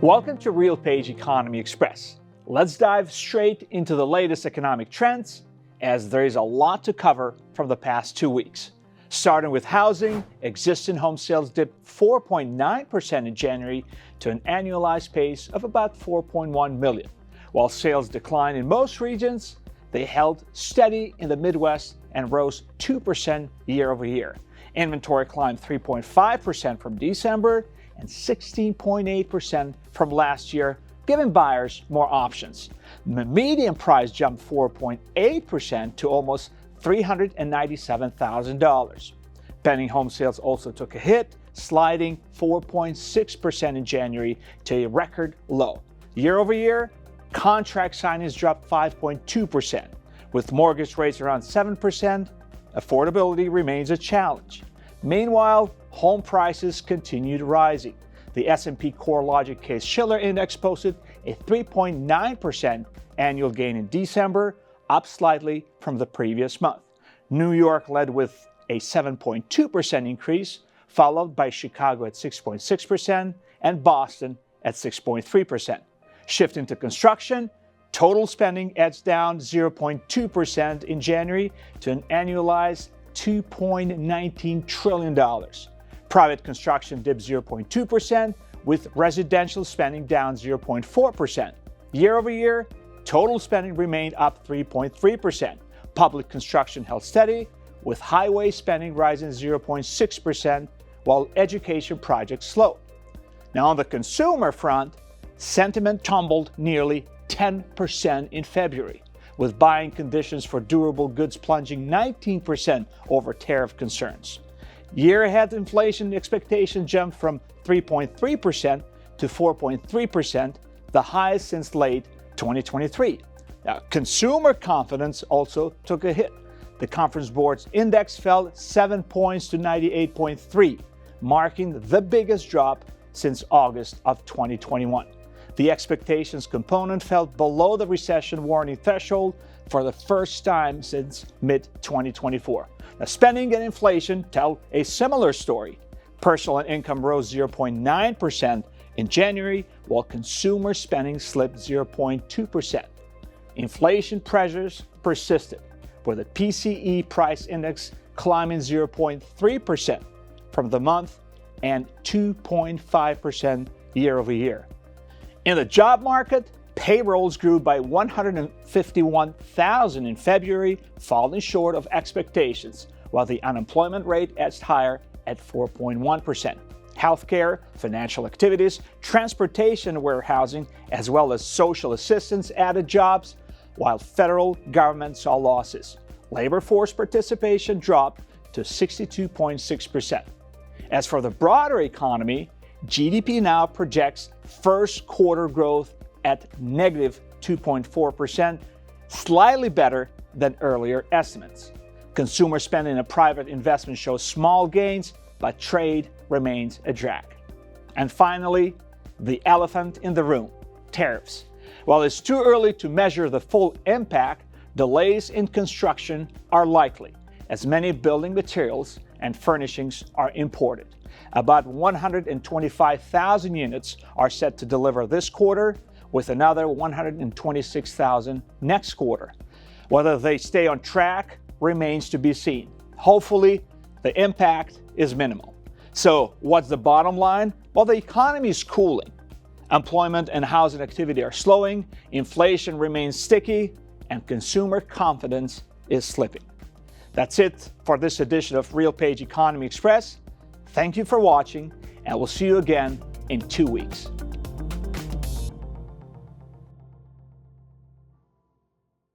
Welcome to RealPage Economy Express. Let's dive straight into the latest economic trends, as there is a lot to cover from the past 2 weeks. Starting with housing, existing home sales dipped 4.9% in January to an annualized pace of about 4.1 million. While sales declined in most regions, they held steady in the Midwest and rose 2% year over year. Inventory climbed 3.5% from December and 16.8% from last year, giving buyers more options. The median price jumped 4.8% to almost $397,000. Pending home sales also took a hit, sliding 4.6% in January to a record low. Year over year, contract signings dropped 5.2%. With mortgage rates around 7%, affordability remains a challenge. Meanwhile, home prices continued rising. The S&P CoreLogic Case-Shiller Index posted a 3.9% annual gain in December, up slightly from the previous month. New York led with a 7.2% increase, followed by Chicago at 6.6% and Boston at 6.3%. Shifting to construction, total spending edged down 0.2% in January to an annualized $2.19 trillion. Private construction dipped 0.2%, with residential spending down 0.4%. Year over year, total spending remained up 3.3%. Public construction held steady, with highway spending rising 0.6%, while education projects slowed. Now, on the consumer front, sentiment tumbled nearly 10% in February, with buying conditions for durable goods plunging 19% over tariff concerns. Year-ahead inflation expectations jumped from 3.3% to 4.3%, the highest since late 2023. Now, consumer confidence also took a hit. The Conference Board's index fell 7 points to 98.3, marking the biggest drop since August of 2021. The expectations component fell below the recession warning threshold for the first time since mid-2024. Now, spending and inflation tell a similar story. Personal income rose 0.9% in January, while consumer spending slipped 0.2%. Inflation pressures persisted, with the PCE price index climbing 0.3% from the month and 2.5% year over year. In the job market, payrolls grew by 151,000 in February, falling short of expectations, while the unemployment rate edged higher at 4.1%. Healthcare, financial activities, transportation and warehousing, as well as social assistance added jobs, while federal government saw losses. Labor force participation dropped to 62.6%. As for the broader economy, GDP now projects first quarter growth at negative 2.4%, slightly better than earlier estimates. Consumer spending and private investment show small gains, but trade remains a drag. And finally, the elephant in the room, tariffs. While it's too early to measure the full impact, delays in construction are likely, as many building materials and furnishings are imported. About 125,000 units are set to deliver this quarter, with another 126,000 next quarter. Whether they stay on track remains to be seen. Hopefully, the impact is minimal. So, what's the bottom line? Well, the economy is cooling. Employment and housing activity are slowing, inflation remains sticky, and consumer confidence is slipping. That's it for this edition of RealPage Economy Express. Thank you for watching, and we'll see you again in 2 weeks.